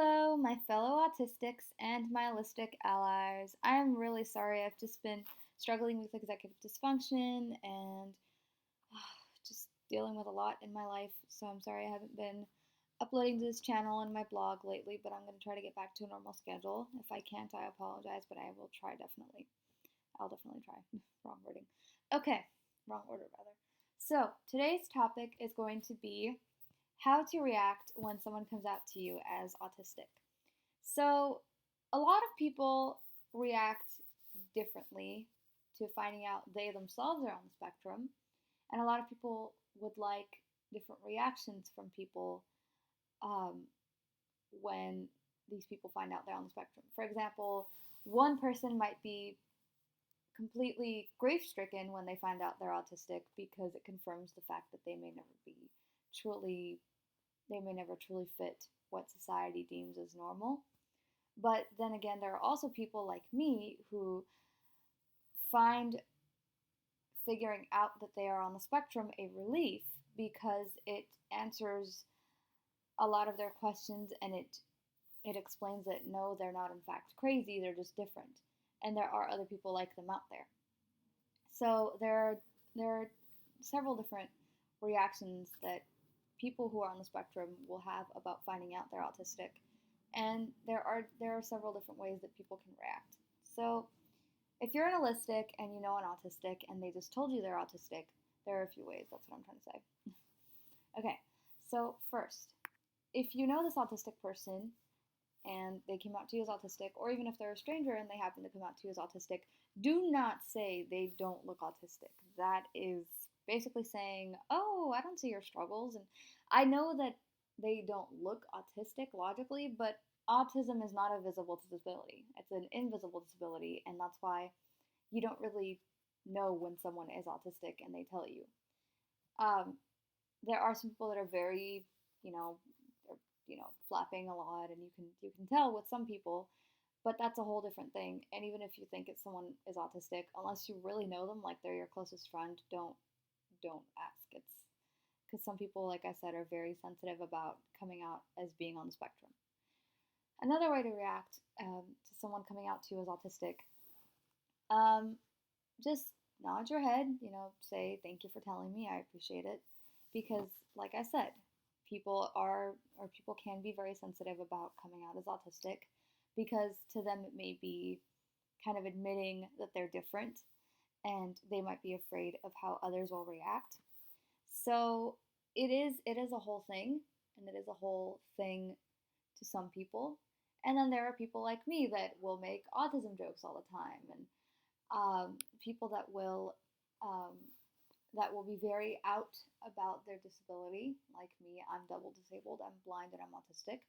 Hello, my fellow autistics and my allistic allies. I'm really sorry. I've just been struggling with executive dysfunction and just dealing with a lot in my life. So I'm sorry I haven't been uploading to this channel and my blog lately, but I'm going to try to get back to a normal schedule. If I can't, I apologize, but I will try definitely. I'll definitely try. Wrong wording. Okay, wrong order rather. So today's topic is going to be how to react when someone comes out to you as autistic. So, a lot of people react differently to finding out they themselves are on the spectrum, and a lot of people would like different reactions from people um, when these people find out they're on the spectrum. For example, one person might be completely grief stricken when they find out they're autistic because it confirms the fact that truly they may never truly fit what society deems as normal. But then again, there are also people like me who find figuring out that they are on the spectrum a relief because it answers a lot of their questions and it explains that no, they're not in fact crazy, they're just different. And there are other people like them out there. So there are several different reactions that people who are on the spectrum will have about finding out they're autistic, and there are several different ways that people can react. So if you're an allistic and you know an autistic and they just told you they're autistic, there are a few ways. That's what I'm trying to say. Okay, so first, if you know this autistic person and they came out to you as autistic, or even if they're a stranger and they happen to come out to you as autistic, do not say they don't look autistic. That is basically saying, oh, I don't see your struggles. And I know that they don't look autistic logically, but autism is not a visible disability. It's an invisible disability, and that's why you don't really know when someone is autistic and they tell you. Um, there are some people that are very, you know, flapping a lot, and you can tell with some people, but that's a whole different thing. And even if you think it's someone is autistic, unless you really know them, like they're your closest friend, don't ask. It's because some people, like I said, are very sensitive about coming out as being on the spectrum. Another way to react to someone coming out to you as autistic, um, just nod your head, say thank you for telling me, I appreciate it. Because, like I said, people can be very sensitive about coming out as autistic because to them it may be kind of admitting that they're different and they might be afraid of how others will react. So it is a whole thing, and it is a whole thing to some people. And then there are people like me that will make autism jokes all the time, and people um, that will be very out about their disability, like me. I'm double disabled, I'm blind, and I'm autistic,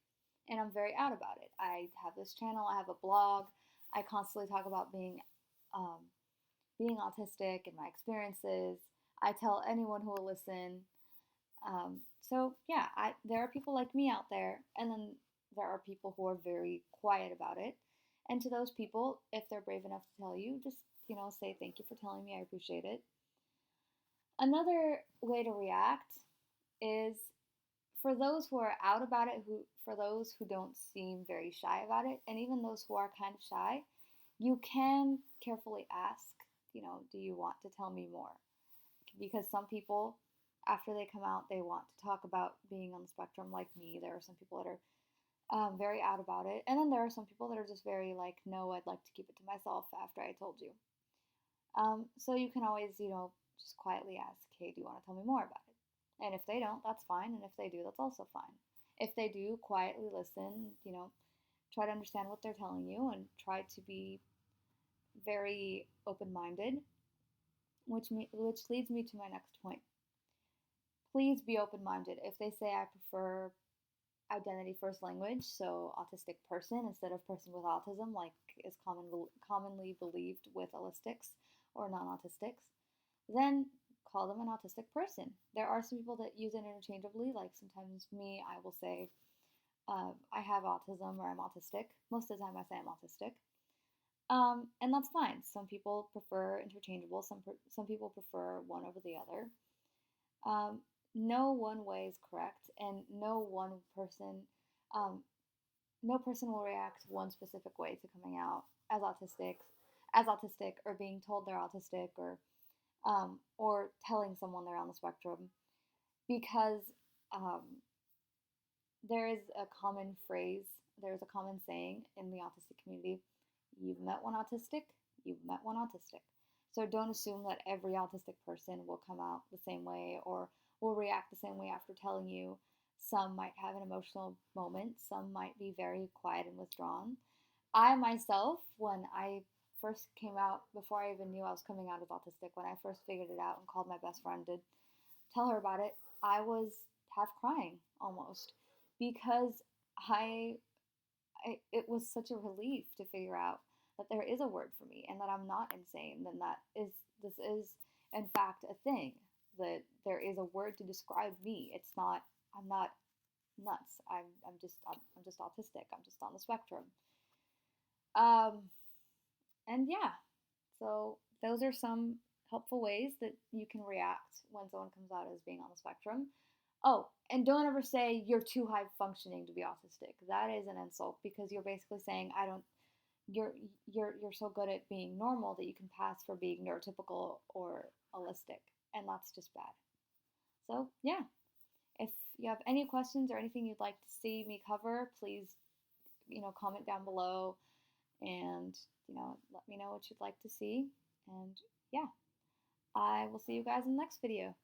and I'm very out about it. I have this channel, I have a blog, I constantly talk about um, being autistic and my experiences. I tell anyone who will listen. So yeah, there are people like me out there, and then there are people who are very quiet about it. And to those people, if they're brave enough to tell you, just say thank you for telling me. I appreciate it. Another way to react is for those who are out about it, for those who don't seem very shy about it, and even those who are kind of shy, you can carefully ask, do you want to tell me more? Because some people, after they come out, they want to talk about being on the spectrum like me. There are some people that are very out about it. And then there are some people that are just very like, no, I'd like to keep it to myself after I told you. So you can always, just quietly ask, hey, do you want to tell me more about it? And if they don't, that's fine. And if they do, that's also fine. If they do, quietly listen, try to understand what they're telling you and try to be very open minded, which leads me to my next point. Please be open minded. If they say I prefer identity first language, so autistic person instead of person with autism, like is commonly believed with allistics or non-autistics, then call them an autistic person. There are some people that use it interchangeably, like sometimes me, I will say I have autism or I'm autistic. Most of the time I say I'm autistic. And that's fine. Some people prefer interchangeable, some people prefer one over the other. No one way is correct, and no one person um, no person will react one specific way to coming out as autistic, or being told they're autistic, or telling someone they're on the spectrum, because um, there is a common phrase, there's a common saying in the autistic community: you've met one autistic, you've met one autistic. So don't assume that every autistic person will come out the same way or will react the same way after telling you. Some might have an emotional moment, some might be very quiet and withdrawn. I myself, when I first came out, before I even knew I was coming out as autistic, when I first figured it out and called my best friend to tell her about it, I was half crying almost, because I, it was such a relief to figure out that there is a word for me and that I'm not insane. Then this is in fact a thing. That there is a word to describe me. It's not. I'm not nuts. I'm just autistic. I'm just on the spectrum. Um, and yeah, so those are some helpful ways that you can react when someone comes out as being on the spectrum. Oh, and don't ever say you're too high functioning to be autistic. That is an insult, because you're basically saying I don't you're so good at being normal that you can pass for being neurotypical or allistic, and that's just bad. So, yeah, if you have any questions or anything you'd like to see me cover, please, comment down below, and, let me know what you'd like to see. And yeah, I will see you guys in the next video.